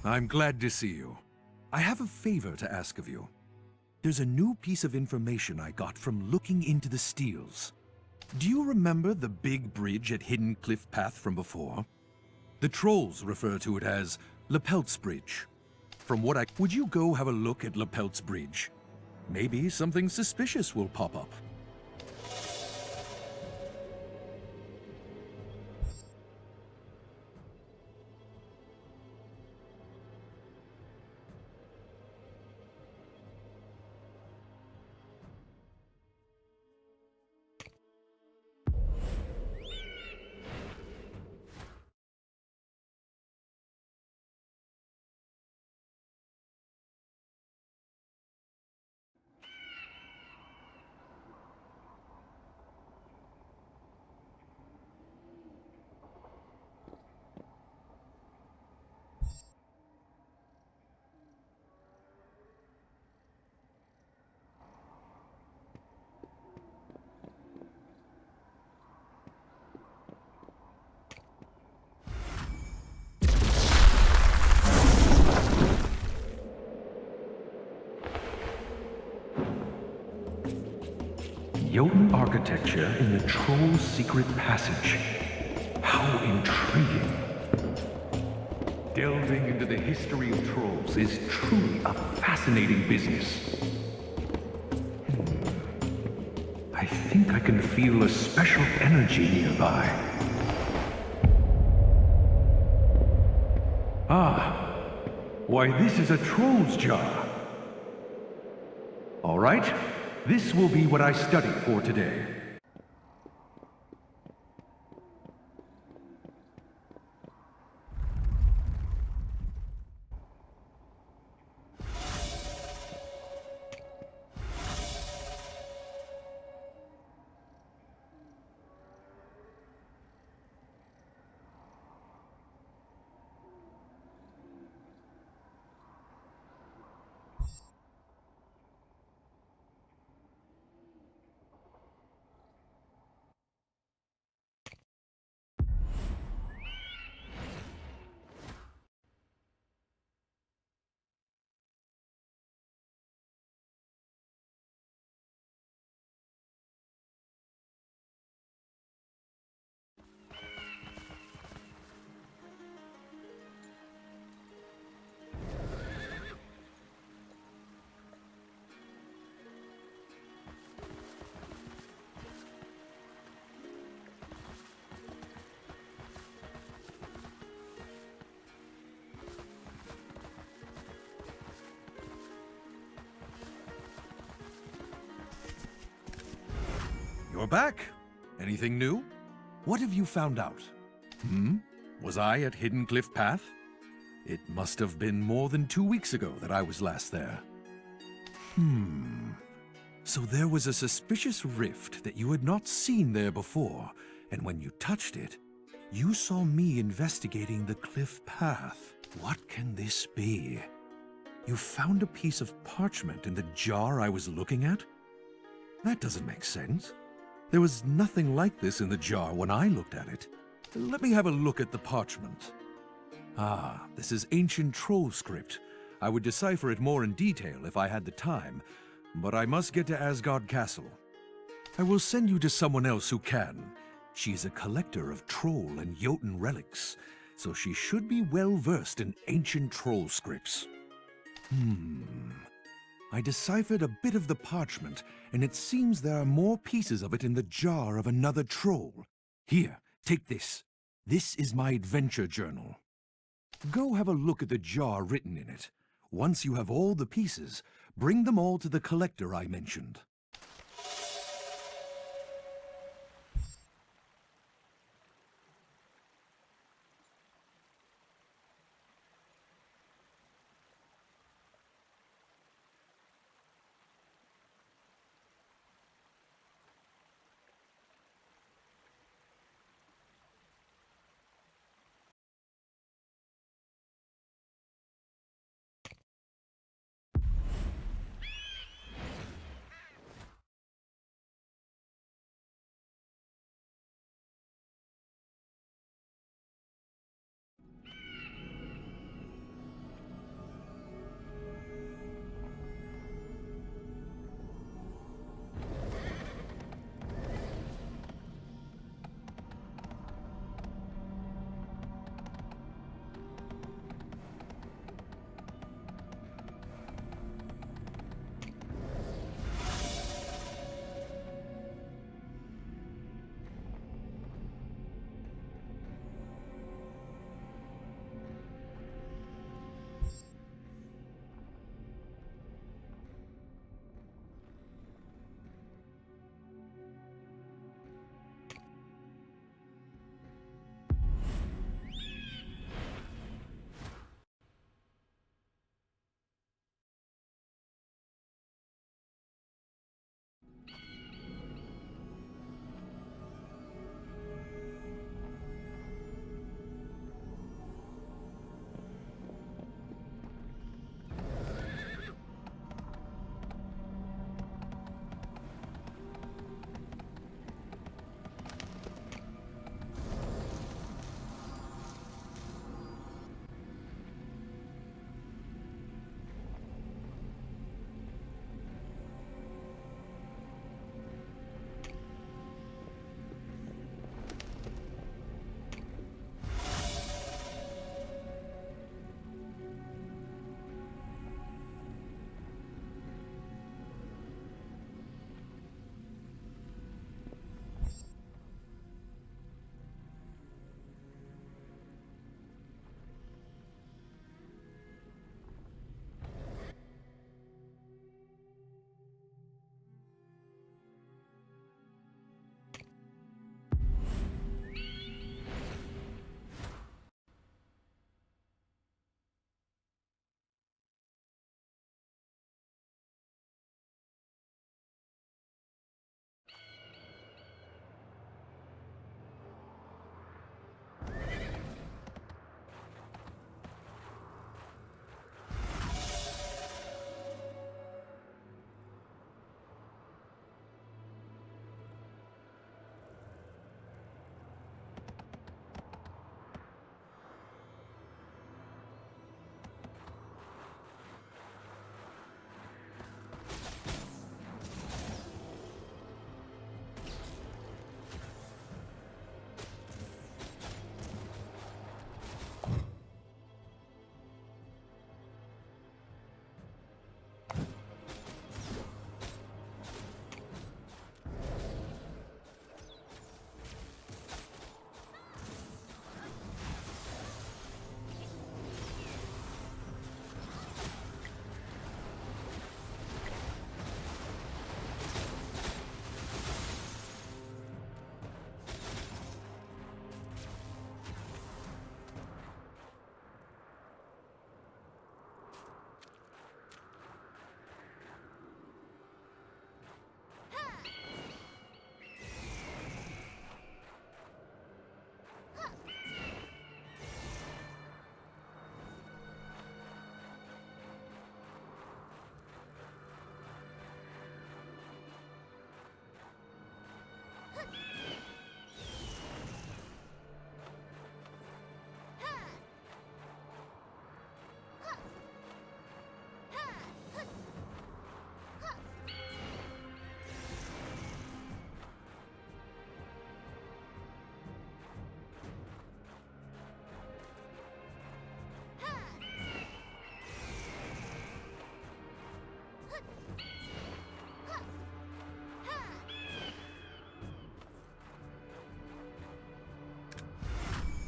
I'm glad to see you. I have a favor to ask of you. There's a new piece of information I got from looking into the steels. Do you remember the big bridge at Hidden Cliff Path from before? The trolls refer to it as Lapert's Bridge. Would you go have a look at Lapert's Bridge? Maybe something suspicious will pop up. Jotun architecture in the Troll's secret passage. How intriguing. Delving into the history of trolls is truly a fascinating business. I think I can feel a special energy nearby. Ah, why this is a troll's jar. All right. This will be what I study for today. You're back. Anything new? What have you found out? Was I at Hidden Cliff Path? It must have been more than 2 weeks ago that I was last there. So there was a suspicious rift that you had not seen there before, and when you touched it, you saw me investigating the cliff path. What can this be? You found a piece of parchment in the jar I was looking at? That doesn't make sense. There was nothing like this in the jar when I looked at it. Let me have a look at the parchment. Ah, this is ancient troll script. I would decipher it more in detail if I had the time, but I must get to Asgard Castle. I will send you to someone else who can. She is a collector of troll and Jotun relics, so she should be well versed in ancient troll scripts. I deciphered a bit of the parchment, and it seems there are more pieces of it in the jar of another troll. Here, take this. This is my adventure journal. Go have a look at the jar written in it. Once you have all the pieces, bring them all to the collector I mentioned.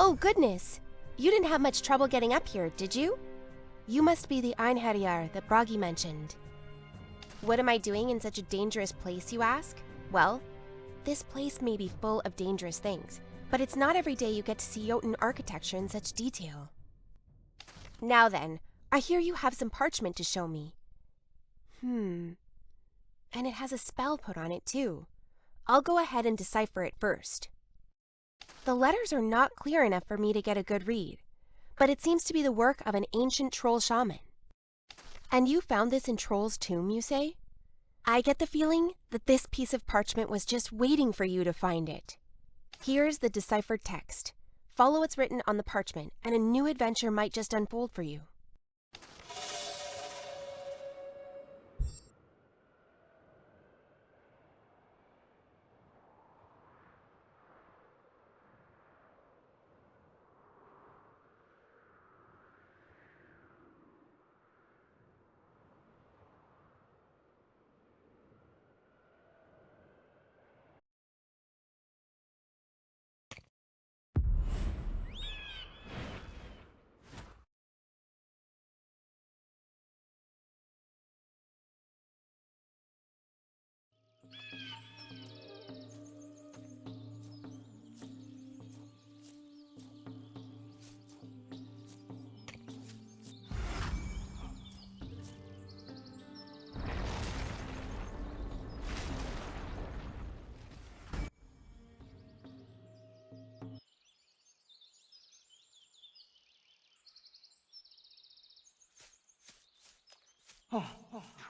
Oh, goodness. You didn't have much trouble getting up here, did you? You must be the YMIR that Bragi mentioned. What am I doing in such a dangerous place, you ask? Well, this place may be full of dangerous things, but it's not every day you get to see Jotun architecture in such detail. Now then, I hear you have some parchment to show me. And it has a spell put on it, too. I'll go ahead and decipher it first. The letters are not clear enough for me to get a good read, but it seems to be the work of an ancient troll shaman. And you found this in Troll's tomb, you say? I get the feeling that this piece of parchment was just waiting for you to find it. Here's the deciphered text. Follow what's written on the parchment, and a new adventure might just unfold for you.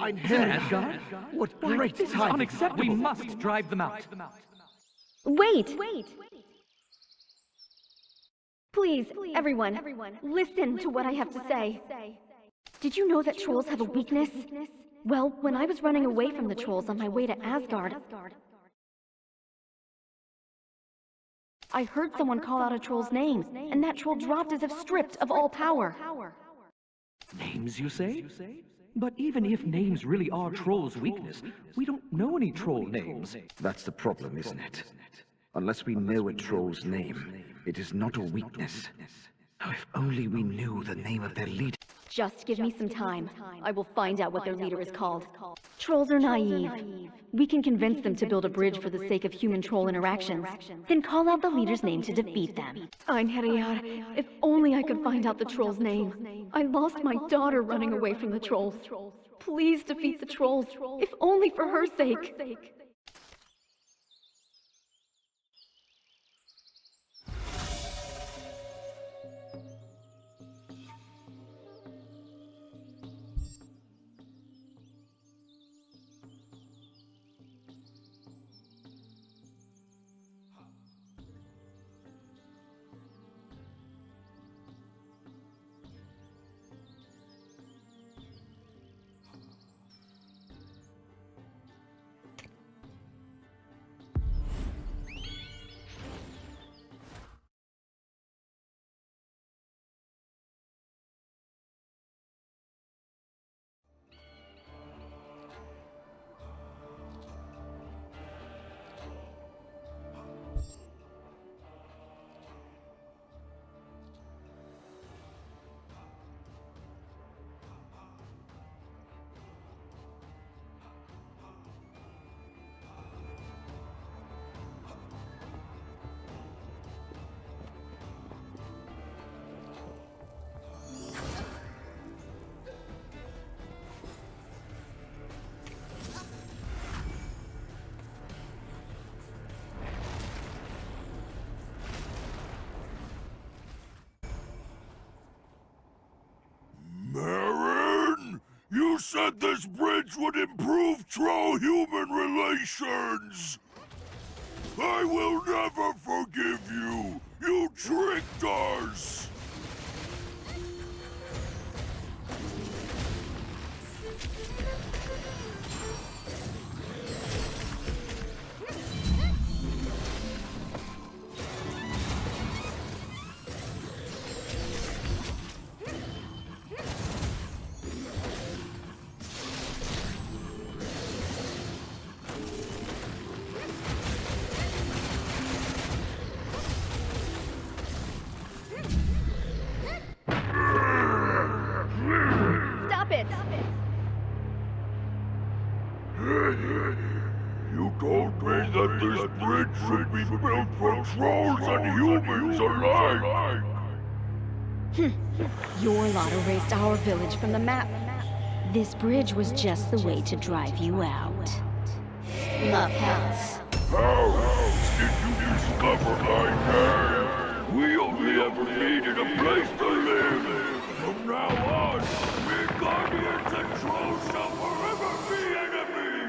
Asgard? What great This is timing! unacceptable. We must drive them out. Wait! Please, everyone, listen to what I have to say. Did you know that trolls have a weakness? Well, when I was running away from the trolls on my way to Asgard, I heard someone call out a troll's name, and that troll dropped as if stripped of all power. Names, you say? But even if names really are Troll's weakness, we don't know any troll names. That's the problem, isn't it? Unless we know a troll's name, it is not a weakness. Oh, if only we knew the name of their leader. Just give me some time. I will find out what their leader is called. Trolls are naive. We can convince them to build a bridge for the sake of human-troll interactions, then call out the leader's name to defeat them. Einherjar, if only I could find out the troll's name. I lost my daughter running away from the trolls. Please defeat the trolls, if only for her sake. You said this bridge would improve troll-human relations! I will never forgive you! You tricked us! You told me that this bridge should be built for trolls and humans alike. Your lot erased our village from the map. This bridge was just the way to drive you out. Lapert. How did you discover my name? We only ever needed a place to live. From now on, we guardians and trolls shall forever be enemies.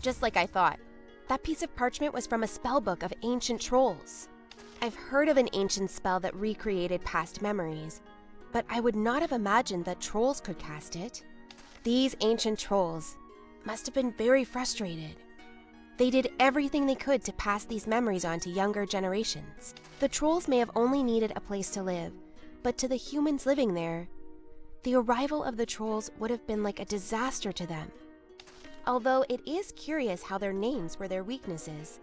Just like I thought. That piece of parchment was from a spellbook of ancient trolls. I've heard of an ancient spell that recreated past memories, but I would not have imagined that trolls could cast it. These ancient trolls must have been very frustrated. They did everything they could to pass these memories on to younger generations. The trolls may have only needed a place to live, but to the humans living there, the arrival of the trolls would have been like a disaster to them. Although it is curious how their names were their weaknesses.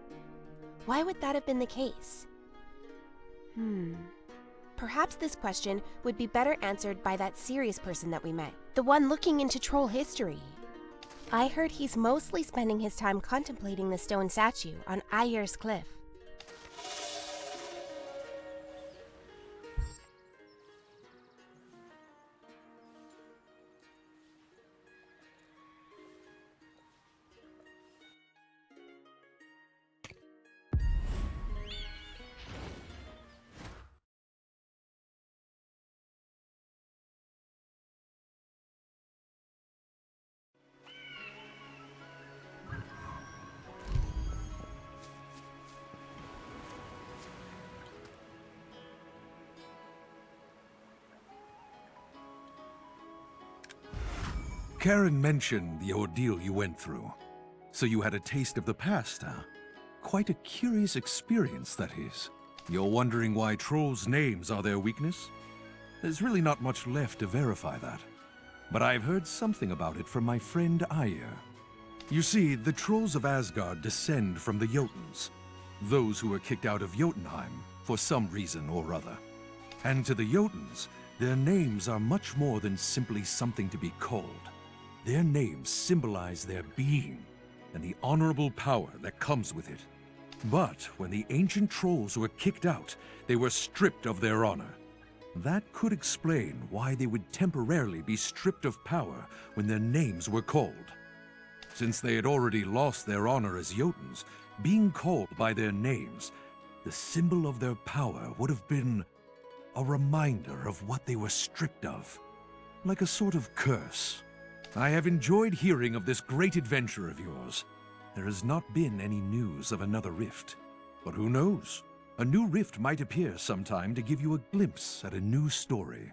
Why would that have been the case? Perhaps this question would be better answered by that serious person that we met, the one looking into troll history. I heard he's mostly spending his time contemplating the stone statue on YMIR's cliff. Karen mentioned the ordeal you went through. So you had a taste of the past, huh? Quite a curious experience, that is. You're wondering why trolls' names are their weakness? There's really not much left to verify that. But I've heard something about it from my friend YMIR. You see, the trolls of Asgard descend from the Jotuns, those who were kicked out of Jotunheim for some reason or other. And to the Jotuns, their names are much more than simply something to be called. Their names symbolize their being and the honorable power that comes with it. But when the ancient trolls were kicked out, they were stripped of their honor. That could explain why they would temporarily be stripped of power when their names were called. Since they had already lost their honor as Jotuns, being called by their names, the symbol of their power would have been a reminder of what they were stripped of, like a sort of curse. I have enjoyed hearing of this great adventure of yours. There has not been any news of another rift. But who knows? A new rift might appear sometime to give you a glimpse at a new story.